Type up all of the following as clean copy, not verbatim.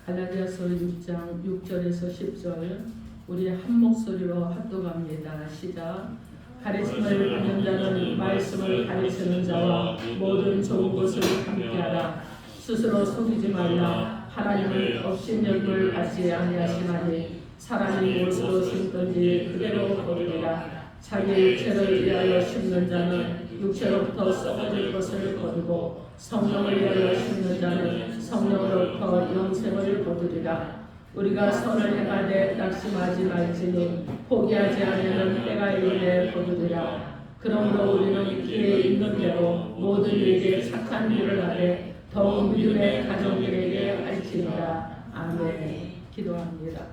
갈라디아서 6장 6절에서 10절 우리 한 목소리로 합독합니다. 시작. 가르침을 받는 자는 말씀을 가르치는 자와 모든 좋은 것을 함께하라. 스스로 속이지 말라. 하나님은 업신여김을 받지 아니하시나니 사람이 무엇으로 심든지 그대로 거두리라. 자기 육체를 위하여 심는 자는 육체로부터 썩어질 것을 거두고 성령을 위하여 심는 자는 성령으로부터 영생을 거두리라. 우리가 선을 행하되 낙심하지 말지니 포기하지 아니하는 때가 이르되 거두리라. 그러므로 우리는 기에 있는 대로 모든 일에 착한 일을 하되 더욱 믿음의 가정들에게 알지니라. 아멘. 기도합니다.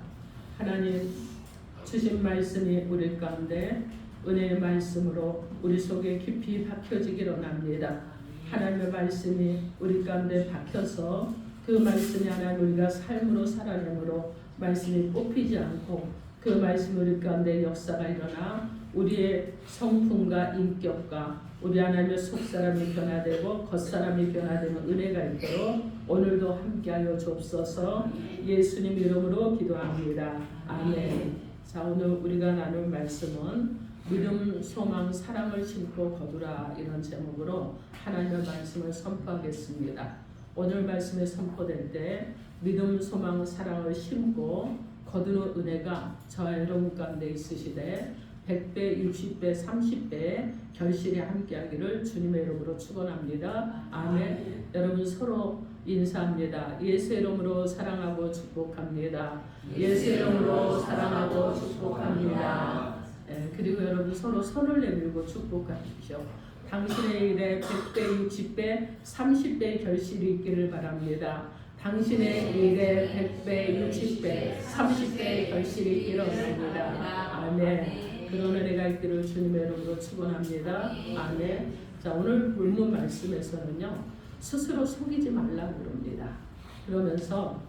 하나님 주신 말씀이 우리 가운데 은혜의 말씀으로 우리 속에 깊이 박혀지기를 원합니다. 하나님의 말씀이 우리 가운데 박혀서 그 말씀이 하나님 우리가 삶으로 살아내므로 말씀이 뽑히지 않고 그 말씀 우리 가운데 역사가 일어나 우리의 성품과 인격과 우리 하나님의 속사람이 변화되고 겉사람이 변화되는 은혜가 있도록 오늘도 함께하여 주옵소서. 예수님 이름으로 기도합니다. 아멘. 자, 오늘 우리가 나눌 말씀은 믿음, 소망, 사랑을 심고 거두라 이런 제목으로 하나님의 말씀을 선포하겠습니다. 오늘 말씀에 선포될 때 믿음, 소망, 사랑을 심고 거두는 은혜가 저와 여러분 가운데 있으시되 100배, 60배, 30배 결실이 함께하기를 주님의 이름으로 축원합니다. 아멘. 여러분 서로 인사합니다. 예수 이름으로 사랑하고 축복합니다. 예수 이름으로 사랑하고 축복합니다. 그리고 여러분 서로 손을 내밀고 축복하십시오. 당신의 일에 100배, 60배, 30배의 결실이 있기를 바랍니다. 당신의 일에 100배, 60배, 30배의 결실이 있기를 원합니다. 아멘. 그런 은혜가 있기를 주님의 이름으로 축원합니다. 아멘. 자, 오늘 본문 말씀에서는요, 스스로 속이지 말라고 그럽니다. 그러면서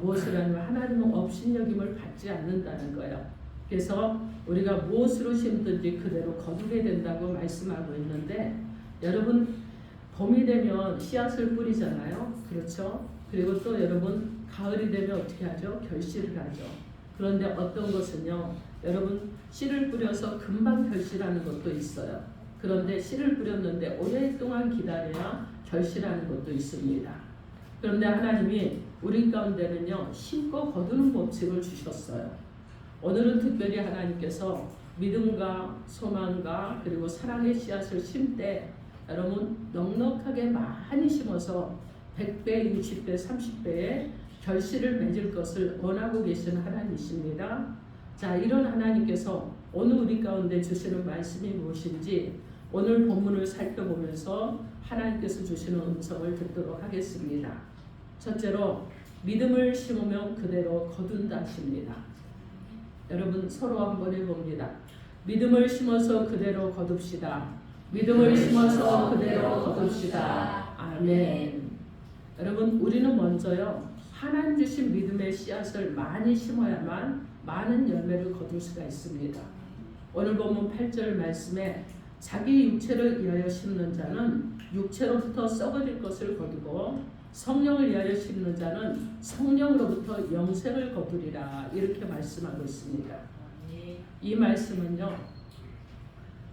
무엇을 하냐면 하나님은 업신여김을 받지 않는다는 거예요. 그래서 우리가 무엇으로 심든지 그대로 거두게 된다고 말씀하고 있는데, 여러분 봄이 되면 씨앗을 뿌리잖아요. 그렇죠? 그리고 또 여러분 가을이 되면 어떻게 하죠? 결실을 하죠. 그런데 어떤 것은요, 여러분 씨를 뿌려서 금방 결실하는 것도 있어요. 그런데 씨를 뿌렸는데 오랫동안 기다려야 결실하는 것도 있습니다. 그런데 하나님이 우리 가운데는요, 심고 거두는 법칙을 주셨어요. 오늘은 특별히 하나님께서 믿음과 소망과 그리고 사랑의 씨앗을 심때 여러분 넉넉하게 많이 심어서 100배, 60배, 30배의 결실을 맺을 것을 원하고 계시는 하나님이십니다. 자, 이런 하나님께서 오늘 우리 가운데 주시는 말씀이 무엇인지 오늘 본문을 살펴보면서 하나님께서 주시는 음성을 듣도록 하겠습니다. 첫째로 믿음을 심으면 그대로 거둔다 하십니다. 여러분 서로 한번 해봅니다. 믿음을 심어서 그대로 거둡시다. 믿음을 심어서 그대로 거둡시다. 아멘. 여러분 우리는 먼저요, 하나님 주신 믿음의 씨앗을 많이 심어야만 많은 열매를 거둘 수가 있습니다. 오늘 본문 8절 말씀에 자기 육체를 위하여 심는 자는 육체로부터 썩어질 것을 거두고 성령을 위하여 심는 자는 성령으로부터 영생을 거두리라 이렇게 말씀하고 있습니다. 이 말씀은요,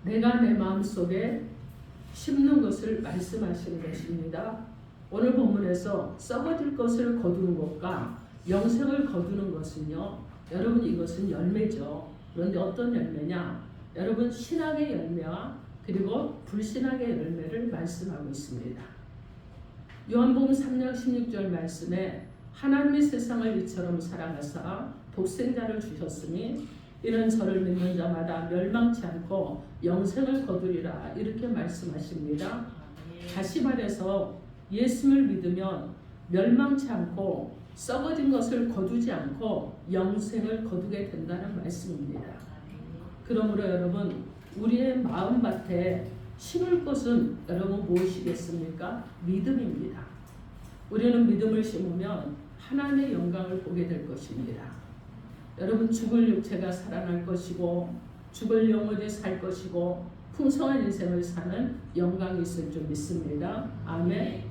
내가 내 마음속에 심는 것을 말씀하시는 것입니다. 오늘 본문에서 썩어질 것을 거두는 것과 영생을 거두는 것은요, 여러분 이것은 열매죠. 그런데 어떤 열매냐? 여러분 신학의 열매와 그리고 불신학의 열매를 말씀하고 있습니다. 요한복음 3장 16절 말씀에 하나님이 세상을 이처럼 사랑하사 독생자를 주셨으니 이는 저를 믿는 자마다 멸망치 않고 영생을 거두리라 이렇게 말씀하십니다. 다시 말해서 예수를 믿으면 멸망치 않고 썩어진 것을 거두지 않고 영생을 거두게 된다는 말씀입니다. 그러므로 여러분 우리의 마음밭에 심을 것은 여러분 무엇이겠습니까? 믿음입니다. 우리는 믿음을 심으면 하나님의 영광을 보게 될 것입니다. 여러분 죽을 육체가 살아날 것이고 죽을 영혼이 살 것이고 풍성한 인생을 사는 영광이 있을 줄 믿습니다. 아멘.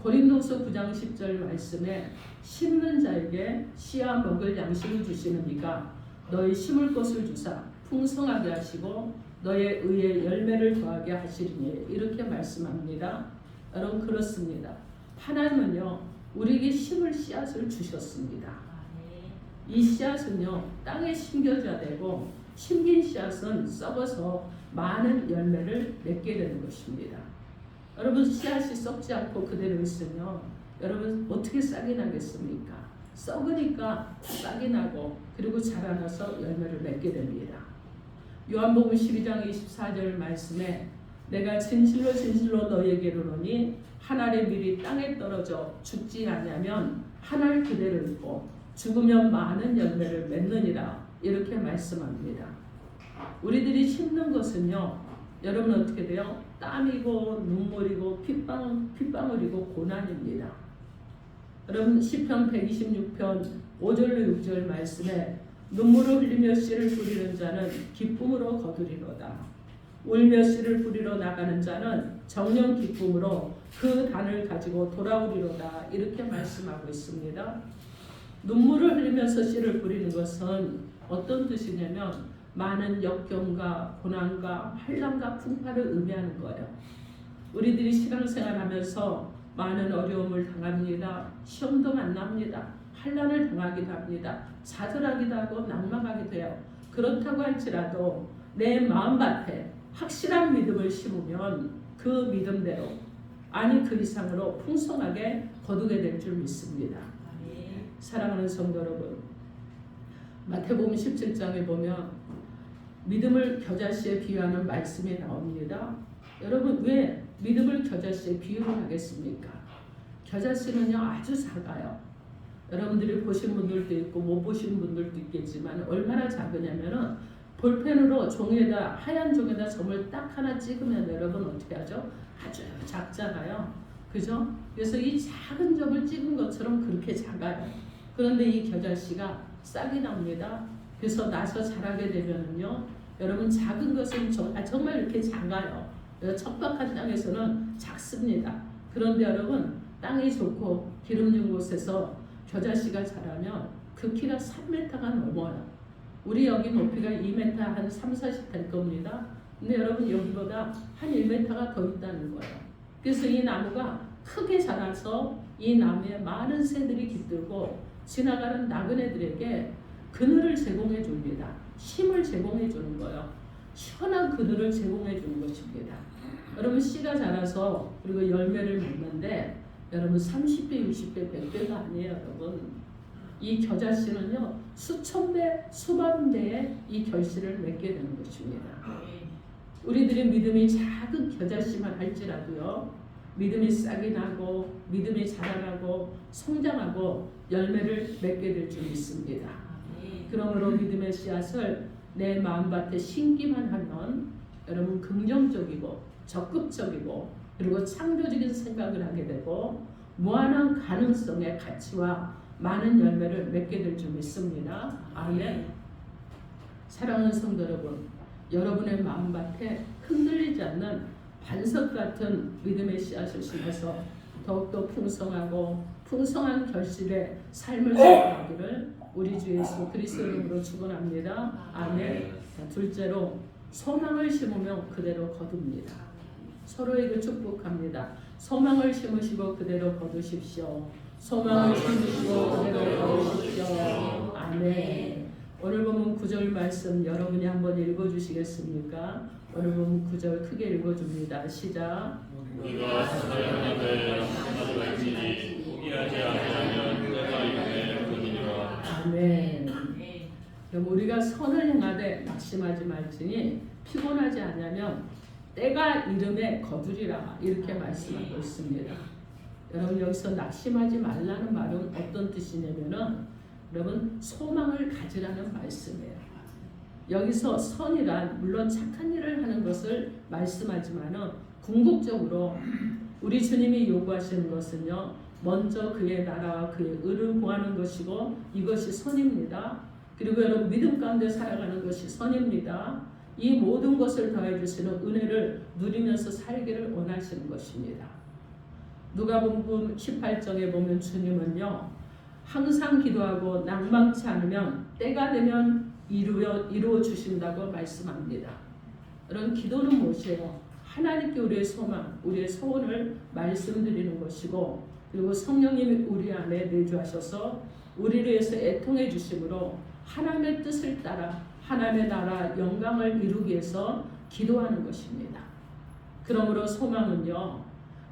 고린도서 9장 10절 말씀에 심는 자에게 씨와 먹을 양식을 주시는 이가 너희 심을 것을 주사 풍성하게 하시고 너의 의에 열매를 더하게 하시리니 이렇게 말씀합니다. 여러분 그렇습니다. 하나님은요 우리에게 심을 씨앗을 주셨습니다. 이 씨앗은요 땅에 심겨져야 되고 심긴 씨앗은 썩어서 많은 열매를 맺게 되는 것입니다. 여러분 씨앗이 썩지 않고 그대로 있으면 여러분 어떻게 싹이 나겠습니까? 썩으니까 싹이 나고 그리고 자라나서 열매를 맺게 됩니다. 요한복음 12장 24절 말씀에 내가 진실로 진실로 너희에게 이르노니 한 알의 밀이 땅에 떨어져 죽지 않으면 한 알 그대로 있고 죽으면 많은 열매를 맺느니라 이렇게 말씀합니다. 우리들이 심는 것은요 여러분 어떻게 돼요? 땀이고 눈물이고 핏방울이고 고난입니다. 여러분 시편 126편 5절로 6절 말씀에 눈물을 흘리며 씨를 뿌리는 자는 기쁨으로 거두리로다. 울며 씨를 뿌리러 나가는 자는 정녕 기쁨으로 그 단을 가지고 돌아오리로다 이렇게 말씀하고 있습니다. 눈물을 흘리면서 씨를 뿌리는 것은 어떤 뜻이냐면 많은 역경과 고난과 환난과 풍파를 의미하는 거예요. 우리들이 신앙생활하면서 많은 어려움을 당합니다. 시험도 만납니다. 환난을 당하기도 합니다. 좌절하기도 하고 낙망하기도 해요. 그렇다고 할지라도 내 마음밭에 확실한 믿음을 심으면 그 믿음대로 아니 그 이상으로 풍성하게 거두게 될 줄 믿습니다. 사랑하는 성도 여러분, 마태복음 17장에 보면 믿음을 겨자씨에 비유하는 말씀이 나옵니다. 여러분 왜 믿음을 겨자씨에 비유를 하겠습니까? 겨자씨는요 아주 작아요. 여러분들이 보신 분들도 있고 못 보신 분들도 있겠지만 얼마나 작으냐면은 볼펜으로 종이에다 하얀 종이에다 점을 딱 하나 찍으면 여러분 어떻게 하죠? 아주 작잖아요. 그죠? 그래서 이 작은 점을 찍은 것처럼 그렇게 작아요. 그런데 이 겨자씨가 싹이 납니다. 그래서 나서 자라게 되면은요 여러분 작은 것은 정말 이렇게 작아요. 척박한 땅에서는 작습니다. 그런데 여러분 땅이 좋고 기름 진 곳에서 겨자씨가 자라면 그 키가 3m가 넘어요. 우리 여기 높이가 2m 한 3, 40 될 겁니다. 근데 여러분 여기보다 한 1m가 더 있다는 거예요. 그래서 이 나무가 크게 자라서 이 나무에 많은 새들이 깃들고 지나가는 나그네들에게 그늘을 제공해 줍니다. 힘을 제공해 주는 거예요. 시원한 그늘을 제공해 주는 것입니다. 여러분 씨가 자라서 그리고 열매를 맺는데 여러분 30배, 60배, 100배가 아니에요. 여러분 이 겨자씨는요 수천 배, 수만 배의 이 결실을 맺게 되는 것입니다. 우리들의 믿음이 작은 겨자씨만 할지라도요 믿음이 싹이 나고 믿음이 자라나고 성장하고 열매를 맺게 될 줄 믿습니다. 그러므로 믿음의 씨앗을 내 마음밭에 심기만 하면 여러분 긍정적이고 적극적이고 그리고 창조적인 생각을 하게 되고 무한한 가능성의 가치와 많은 열매를 맺게 될 줄 믿습니다. 아멘. 사랑하는 성도 여러분, 여러분의 마음밭에 흔들리지 않는 반석 같은 믿음의 씨앗을 심어서 더욱더 풍성하고 풍성한 결실의 삶을 살아가기를 우리 주 예수 그리스도 이름으로 축원합니다. 아멘. 둘째로 소망을 심으면 그대로 거둡니다. 서로에게 축복합니다. 소망을 심으시고 그대로 거두십시오. 소망을 심으시고 그대로 거두십시오. 아멘. 오늘 보면 9절 말씀 여러분이 한번 읽어주시겠습니까? 오늘 보면 9절 크게 읽어줍니다. 시작. 우리가 사랑하되 하나님이 포기하지 않으면 내가 이내 거두리라. 아멘. 그럼 우리가 선을 행하되 낙심하지 말지니 피곤하지 않으면 때가 이름에 거두리라 이렇게 말씀하고 있습니다. 여러분 여기서 낙심하지 말라는 말은 어떤 뜻이냐면은 여러분 소망을 가지라는 말씀이에요. 여기서 선이란 물론 착한 일을 하는 것을 말씀하지만은 궁극적으로 우리 주님이 요구하시는 것은요 먼저 그의 나라와 그의 의를 구하는 것이고 이것이 선입니다. 그리고 여러분 믿음 가운데 살아가는 것이 선입니다. 이 모든 것을 더해 주시는 은혜를 누리면서 살기를 원하시는 것입니다. 누가복음 18장에 보면 주님은요 항상 기도하고 낭망치 않으면 때가 되면 이루어 주신다고 말씀합니다. 여러분 기도는 무엇이에요? 하나님께 우리의 소망, 우리의 소원을 말씀드리는 것이고 그리고 성령님이 우리 안에 내주하셔서 우리를 위해서 애통해 주심으로 하나님의 뜻을 따라 하나님의 나라 영광을 이루기 위해서 기도하는 것입니다. 그러므로 소망은요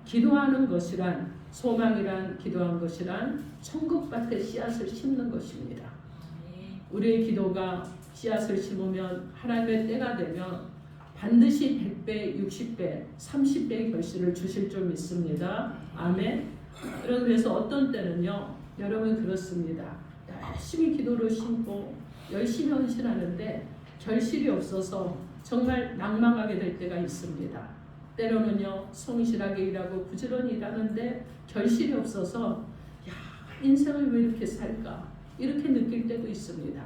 기도하는 것이란 소망이란 기도한 것이란 천국밭에 씨앗을 심는 것입니다. 우리의 기도가 씨앗을 심으면 하나님의 때가 되면 반드시 100배, 60배, 30배의 결실을 주실 줄 믿습니다. 아멘. 그래서 어떤 때는요 여러분 그렇습니다. 열심히 기도를 심고 열심히 헌신하는데 결실이 없어서 정말 낭망하게 될 때가 있습니다. 때로는요 성실하게 일하고 부지런히 일하는데 결실이 없어서 야 인생을 왜 이렇게 살까 이렇게 느낄 때도 있습니다.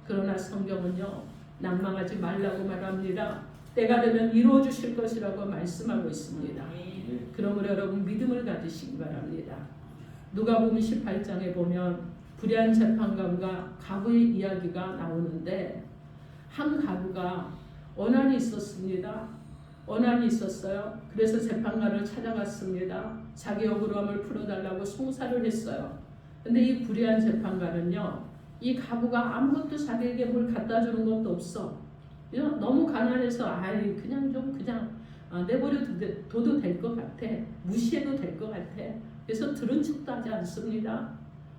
그러나 성경은요 낭망하지 말라고 말합니다. 때가 되면 이루어 주실 것이라고 말씀하고 있습니다. 그러므로 여러분 믿음을 가지시기 바랍니다. 누가복음 18장에 보면 불의한 재판관과 가부의 이야기가 나오는데 한 가부가 원한이 있었습니다. 원한이 있었어요. 그래서 재판관을 찾아갔습니다. 자기 억울함을 풀어달라고 송사를 했어요. 근데 이 불의한 재판관은요 이 가부가 아무것도 자기에게 뭘 갖다 주는 것도 없어. 너무 가난해서 아이 그냥 내버려둬도 될 것 같아. 무시해도 될 것 같아. 그래서 들은 척도 하지 않습니다.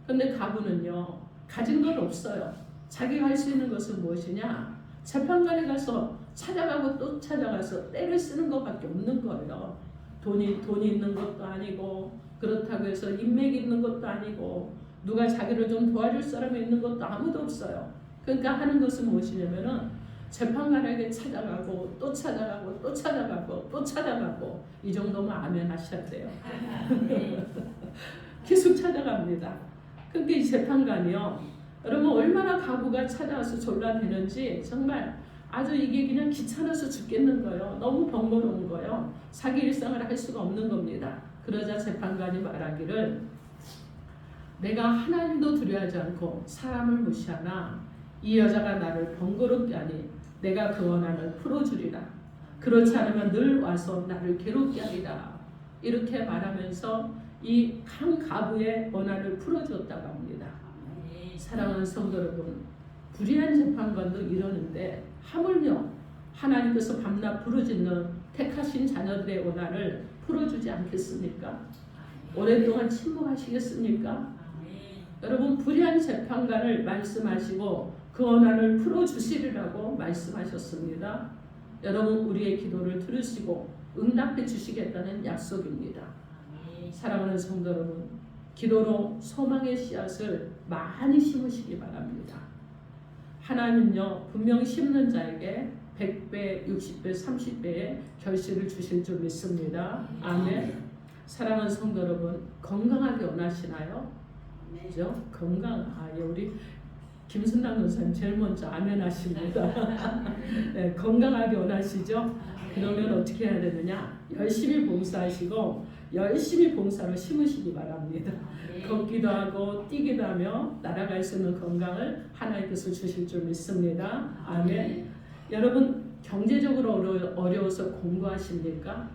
근데 가부는요 가진 건 없어요. 자기가 할 수 있는 것은 무엇이냐? 재판관에 가서 찾아가고 또 찾아가서 때를 쓰는 것밖에 없는 거예요. 돈이 있는 것도 아니고 그렇다고 해서 인맥이 있는 것도 아니고 누가 자기를 좀 도와줄 사람이 있는 것도 아무도 없어요. 그러니까 하는 것은 무엇이냐면은 재판관에게 찾아가고 또 찾아가고 또 찾아가고 또 찾아가고 이 정도면 아멘 하셔야 돼요. 계속 찾아갑니다. 그러니까 이 재판관이요 여러분 얼마나 가부가 찾아와서 졸라대는지 정말 아주 이게 그냥 귀찮아서 죽겠는 거예요. 너무 번거로운 거예요. 자기 일상을 할 수가 없는 겁니다. 그러자 재판관이 말하기를 내가 하나님도 두려워하지 않고 사람을 무시하나 이 여자가 나를 번거롭게 하니 내가 그 원한을 풀어주리라. 그렇지 않으면 늘 와서 나를 괴롭게 하리라. 이렇게 말하면서 이 한 가부의 원한을 풀어주었다고 합니다. 사랑하는 성도 여러분, 불의한 재판관도 이러는데 하물며 하나님께서 밤낮 부르짖는 택하신 자녀들의 원한을 풀어주지 않겠습니까? 오랫동안 침묵하시겠습니까? 여러분 불의한 재판관을 말씀하시고 그 원한을 풀어주시리라고 말씀하셨습니다. 여러분 우리의 기도를 들으시고 응답해 주시겠다는 약속입니다. 사랑하는 성도 여러분, 기도로 소망의 씨앗을 많이 심으시기 바랍니다. 하나님은요 분명 심는 자에게 100배, 60배, 30배의 결실을 주실 줄 믿습니다. 아멘. 사랑하는 성도 여러분, 건강하게 원하시나요? 그죠? 우리 김순당 권사님 제일 먼저 아멘 하십니다. 네, 건강하게 원하시죠? 그러면 어떻게 해야 되느냐? 열심히 봉사하시고 열심히 봉사로 심으시기 바랍니다. 걷기도 하고 뛰기도 하며 날아갈 수 있는 건강을 하나님께서 주실 줄 믿습니다. 아멘. 여러분 경제적으로 어려워서 공부하십니까?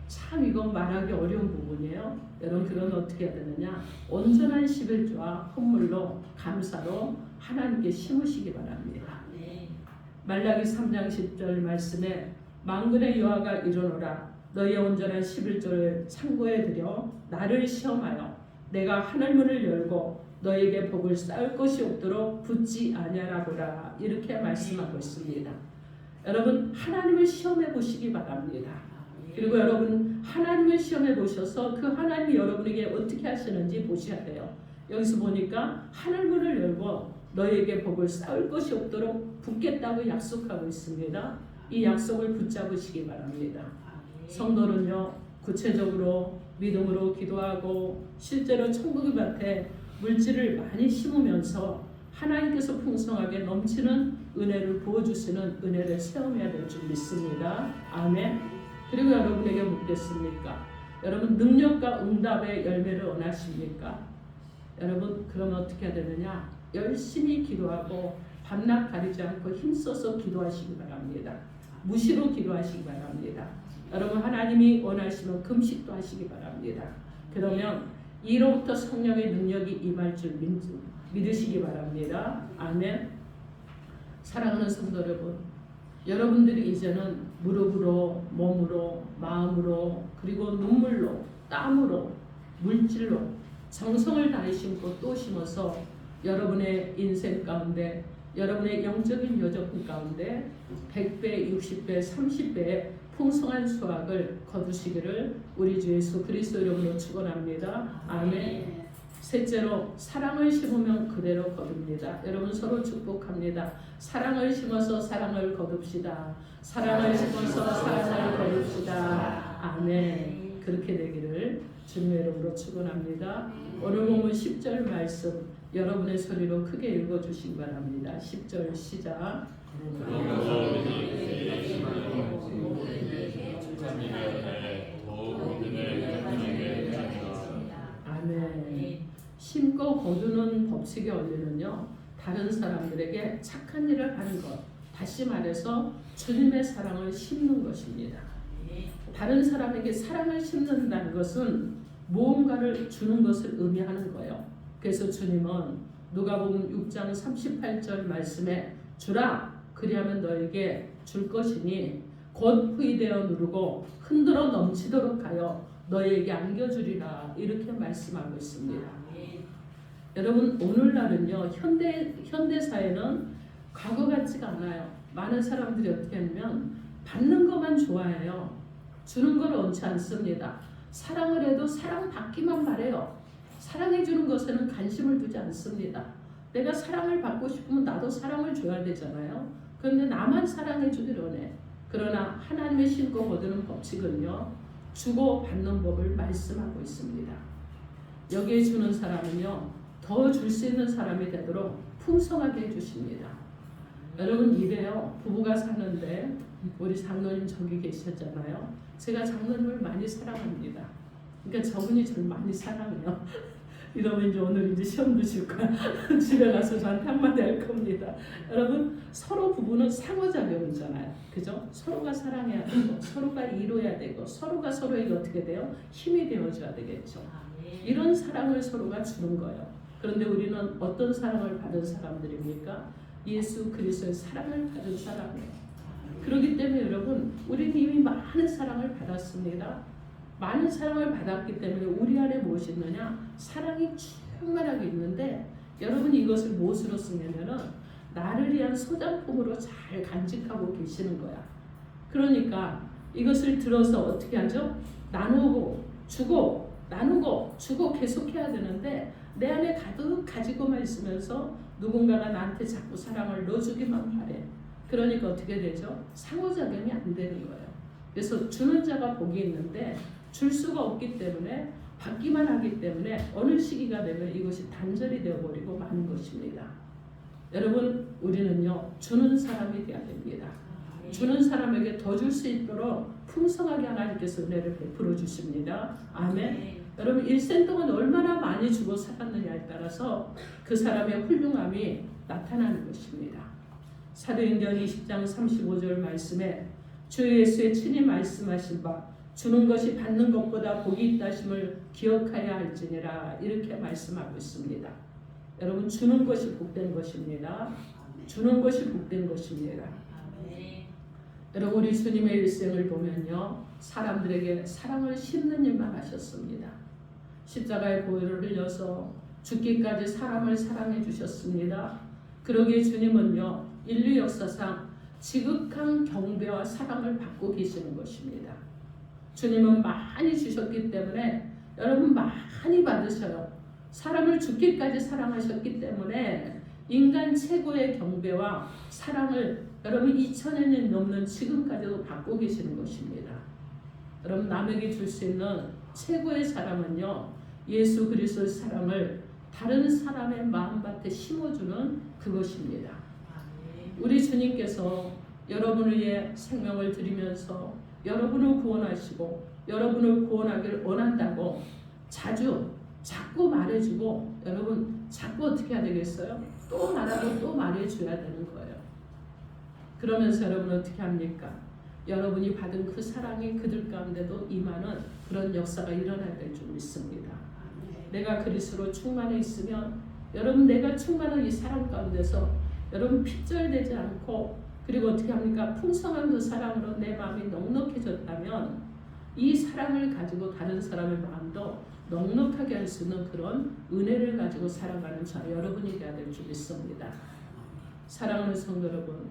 참 이건 말하기 어려운 부분이에요. 여러분 그건 어떻게 해야 되느냐? 온전한 11조와 헌물로 감사로 하나님께 심으시기 바랍니다. 말라기 3장 10절 말씀에 만군의 여호와가 이르노라 너희의 온전한 11조를 창고에 들여 나를 시험하여 내가 하늘문을 열고 너희에게 복을 쌓을 것이 없도록 붙지 아니하라고라 이렇게 말씀하고 있습니다. 여러분 하나님을 시험해 보시기 바랍니다. 그리고 여러분 하나님을 시험해 보셔서 그 하나님이 여러분에게 어떻게 하시는지 보셔야 돼요. 여기서 보니까 하늘문을 열고 너희에게 복을 쌓을 것이 없도록 붙겠다고 약속하고 있습니다. 이 약속을 붙잡으시기 바랍니다. 성도는요 구체적으로 믿음으로 기도하고 실제로 천국의 밭에 물질을 많이 심으면서 하나님께서 풍성하게 넘치는 은혜를 부어주시는 은혜를 체험해야 될 줄 믿습니다. 아멘. 그리고 여러분에게 묻겠습니까? 여러분 능력과 응답의 열매를 원하십니까? 여러분 그러면 어떻게 해야 되느냐? 열심히 기도하고 밤낮 가리지 않고 힘써서 기도하시기 바랍니다. 무시로 기도하시기 바랍니다. 여러분 하나님이 원하시면 금식도 하시기 바랍니다. 그러면 이로부터 성령의 능력이 임할 줄 믿으시기 바랍니다. 아멘. 사랑하는 성도 여러분, 여러분들이 이제는 무릎으로, 몸으로, 마음으로, 그리고 눈물로, 땀으로, 물질로 정성을 다해 심고 또 심어서 여러분의 인생 가운데, 여러분의 영적인 여정 가운데 100배, 60배, 30배의 풍성한 수확을 거두시기를 우리 주 예수 그리스도 이름으로 축원합니다. 아멘. 셋째로 사랑을 심으면 그대로 거둡니다. 여러분 서로 축복합니다. 사랑을 심어서 사랑을 거둡시다. 사랑을 심어서 사랑을 거둡시다. 아멘. 그렇게 되기를 주님의 이름으로 축원합니다. 오늘 본문 10절 말씀 여러분의 소리로 크게 읽어주시기 바랍니다. 10절 시작. 아멘. 심고 거두는 법칙의 원리는요, 다른 사람들에게 착한 일을 하는 것, 다시 말해서 주님의 사랑을 심는 것입니다. 다른 사람에게 사랑을 심는다는 것은 무언가를 주는 것을 의미하는 거예요. 그래서 주님은 누가복음 6장 38절 말씀에 주라 그리하면 너에게 줄 것이니 곧 후이되어 누르고 흔들어 넘치도록 하여 너에게 안겨주리라 이렇게 말씀하고 있습니다. 여러분 오늘날은요 현대사회는 과거 같지가 않아요. 많은 사람들이 어떻게 하냐면 받는 것만 좋아해요. 주는 걸 원치 않습니다. 사랑을 해도 사랑받기만 바래요. 사랑해주는 것에는 관심을 두지 않습니다. 내가 사랑을 받고 싶으면 나도 사랑을 줘야 되잖아요. 그런데 나만 사랑해주기를 원해. 그러나 하나님의 심고 거두는 법칙은요 주고 받는 법을 말씀하고 있습니다. 여기에 주는 사람은요 더 줄 수 있는 사람이 되도록 풍성하게 해주십니다. 여러분 이래요. 부부가 사는데 우리 장로님 저기 계셨잖아요. 제가 장로님을 많이 사랑합니다. 그러니까 저분이 저를 많이 사랑해요. 이러면 이제 오늘 이제 시험 드실 거야. 집에 가서 저한테 한마디 할 겁니다. 여러분 서로 부부는 상호작용이잖아요. 그죠? 서로가 사랑해야 되고 서로가 이루어야 되고 서로가 서로에게 어떻게 돼요? 힘이 되어줘야 되겠죠. 이런 사랑을 서로가 주는 거예요. 그런데 우리는 어떤 사랑을 받은 사람들입니까? 예수 그리스도의 사랑을 받은 사람이에요. 그렇기 때문에 여러분 우리는 이미 많은 사랑을 받았습니다. 많은 사랑을 받았기 때문에 우리 안에 무엇이 있느냐? 사랑이 충만하게 있는데 여러분이 이것을 무엇으로 쓰냐면은 나를 위한 소장품으로 잘 간직하고 계시는 거야. 그러니까 이것을 들어서 어떻게 하죠? 나누고 주고 나누고 주고 계속해야 되는데 내 안에 가득 가지고만 있으면서 누군가가 나한테 자꾸 사랑을 넣어주기만 바래. 그러니까 어떻게 되죠? 상호작용이 안 되는 거예요. 그래서 주는 자가 복이 있는데 줄 수가 없기 때문에 받기만 하기 때문에 어느 시기가 되면 이것이 단절이 되어버리고 마는 것입니다. 여러분 우리는요 주는 사람이 되어야 됩니다. 주는 사람에게 더 줄 수 있도록 풍성하게 하나님께서 은혜를 베풀어 주십니다. 아멘. 여러분 일생 동안 얼마나 많이 주고 살았느냐에 따라서 그 사람의 훌륭함이 나타나는 것입니다. 사도행전 20장 35절 말씀에 주 예수의 친히 말씀하신 바 주는 것이 받는 것보다 복이 있다심을 기억하여야 할지니라 이렇게 말씀하고 있습니다. 여러분 주는 것이 복된 것입니다. 주는 것이 복된 것입니다. 여러분 우리 주님의 일생을 보면요 사람들에게 사랑을 심는 일만 하셨습니다. 십자가의 보혈을 흘려서 죽기까지 사람을 사랑해 주셨습니다. 그러기에 주님은요 인류 역사상 지극한 경배와 사랑을 받고 계시는 것입니다. 주님은 많이 주셨기 때문에 여러분 많이 받으셔요. 사람을 죽기까지 사랑하셨기 때문에 인간 최고의 경배와 사랑을 여러분 2000년이 넘는 지금까지도 받고 계시는 것입니다. 여러분 남에게 줄 수 있는 최고의 사랑은요 예수 그리스도의 사랑을 다른 사람의 마음밭에 심어주는 그것입니다. 우리 주님께서 여러분을 위해 생명을 드리면서 여러분을 구원하시고 여러분을 구원하기를 원한다고 자꾸 말해주고 여러분 자꾸 어떻게 해야 되겠어요? 또 말하고 또 말해줘야 되는 거예요. 그러면서 여러분 어떻게 합니까? 여러분이 받은 그 사랑이 그들 가운데도 임하는 그런 역사가 일어나야 될 줄 믿습니다. 내가 그리스도로 충만해 있으면 여러분 내가 충만한 이 사랑 가운데서 여러분 핍절되지 않고 그리고 어떻게 합니까? 풍성한 그 사랑으로 내 마음이 넉넉해졌다면 이 사랑을 가지고 다른 사람의 마음도 넉넉하게 할 수 있는 그런 은혜를 가지고 살아가는 저 여러분이 되어야 될 줄 믿습니다. 사랑하는 성도 여러분,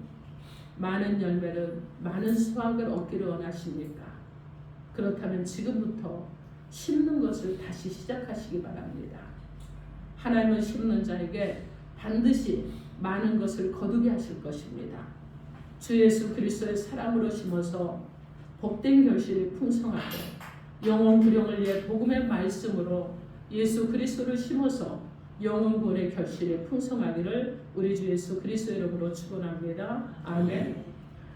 많은 열매를 많은 수확을 얻기를 원하십니까? 그렇다면 지금부터 심는 것을 다시 시작하시기 바랍니다. 하나님은 심는 자에게 반드시 많은 것을 거두게 하실 것입니다. 주 예수 그리스도의 사랑으로 심어서 복된 결실이 풍성하고 영혼 구령을 위해 복음의 말씀으로 예수 그리스도를 심어서 영혼 구원의 결실이 풍성하기를 우리 주 예수 그리스도의 이름으로 축원합니다. 아멘.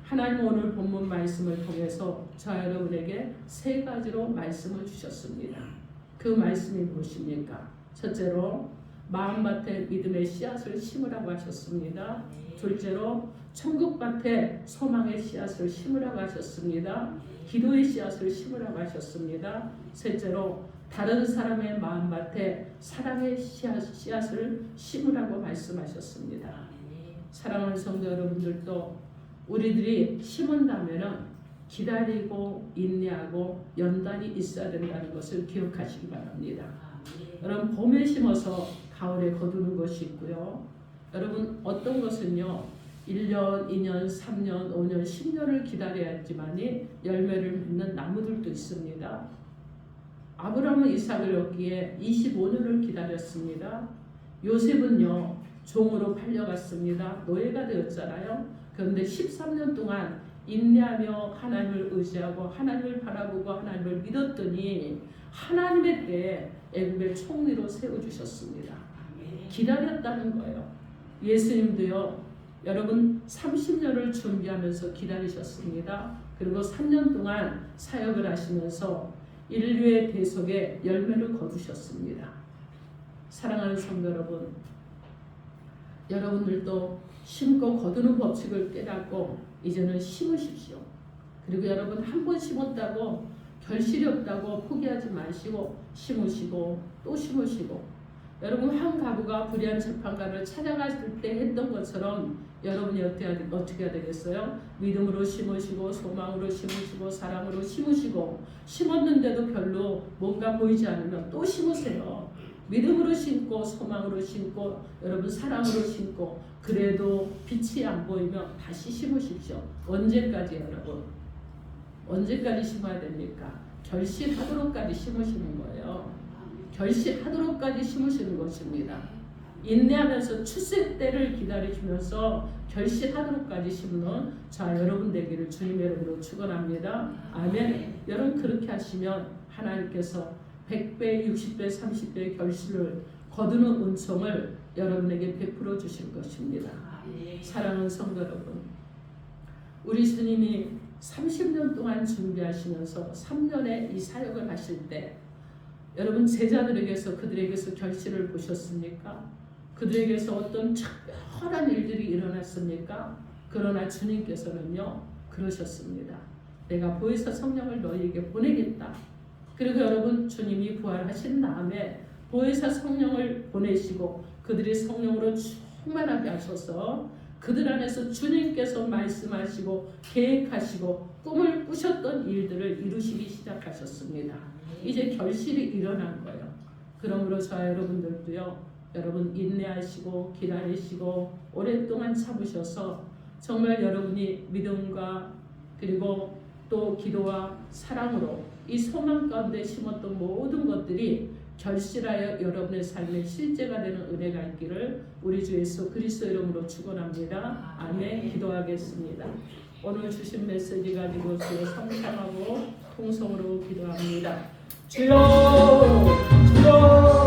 하나님 오늘 본문 말씀을 통해서 저 여러분에게 세 가지로 말씀을 주셨습니다. 그 말씀이 무엇입니까? 첫째로 마음밭에 믿음의 씨앗을 심으라고 하셨습니다. 둘째로 천국밭에 소망의 씨앗을 심으라고 하셨습니다. 기도의 씨앗을 심으라고 하셨습니다. 셋째로 다른 사람의 마음밭에 사랑의 씨앗을 심으라고 말씀하셨습니다. 사랑하는 성도 여러분들도 우리들이 심은다면은 기다리고 인내하고 연단이 있어야 된다는 것을 기억하시기 바랍니다. 여러분 봄에 심어서 가을에 거두는 것이 있고요. 여러분 어떤 것은요 1년, 2년, 3년, 5년, 10년을 기다려야지만이 열매를 맺는 나무들도 있습니다. 아브라함은 이삭을 얻기에 25년을 기다렸습니다. 요셉은요 종으로 팔려갔습니다. 노예가 되었잖아요. 그런데 13년 동안 인내하며 하나님을 의지하고 하나님을 바라보고 하나님을 믿었더니 하나님의 때에 애굽의 총리로 세워주셨습니다. 기다렸다는 거예요. 예수님도요 여러분 30년을 준비하면서 기다리셨습니다. 그리고 3년 동안 사역을 하시면서 인류의 대속에 열매를 거두셨습니다. 사랑하는 성도 여러분, 여러분들도 심고 거두는 법칙을 깨닫고 이제는 심으십시오. 그리고 여러분 한 번 심었다고 결실이 없다고 포기하지 마시고 심으시고 또 심으시고 여러분 한 가부가 불의한 재판관을 찾아갔을 때 했던 것처럼 여러분이 어떻게 해야 되겠어요? 믿음으로 심으시고 소망으로 심으시고 사랑으로 심으시고 심었는데도 별로 뭔가 보이지 않으면 또 심으세요. 믿음으로 심고 소망으로 심고 여러분 사랑으로 심고 그래도 빛이 안 보이면 다시 심으십시오. 언제까지 여러분? 언제까지 심어야 됩니까? 결실하도록까지 심으시는 거예요. 결실하도록까지 심으시는 것입니다. 인내하면서 출세 때를 기다리시면서 결실하도록까지 심는 자 여러분 되기를 주님의 이름으로 축원합니다. 아멘. 여러분 그렇게 하시면 하나님께서 100배, 60배, 30배의 결실을 거두는 은총을 여러분에게 베풀어 주실 것입니다. 사랑하는 성도 여러분, 우리 주님이 30년 동안 준비하시면서 3년의 이 사역을 하실 때 여러분 제자들에게서 그들에게서 결실을 보셨습니까? 그들에게서 어떤 특별한 일들이 일어났습니까? 그러나 주님께서는요 그러셨습니다. 내가 보혜사 성령을 너희에게 보내겠다. 그리고 여러분 주님이 부활하신 다음에 보혜사 성령을 보내시고 그들이 성령으로 충만하게 하셔서 그들 안에서 주님께서 말씀하시고 계획하시고 꿈을 꾸셨던 일들을 이루시기 시작하셨습니다. 이제 결실이 일어난 거예요. 그러므로 저와 여러분들도요 여러분 인내하시고 기다리시고 오랫동안 참으셔서 정말 여러분이 믿음과 그리고 또 기도와 사랑으로 이 소망 가운데 심었던 모든 것들이 결실하여 여러분의 삶에 실제가 되는 은혜가 있기를 우리 주 예수 그리스도 이름으로 축원합니다. 아멘. 기도하겠습니다. 오늘 주신 메시지 가지고 주여 성장하고 통성으로 기도합니다. 주여 주여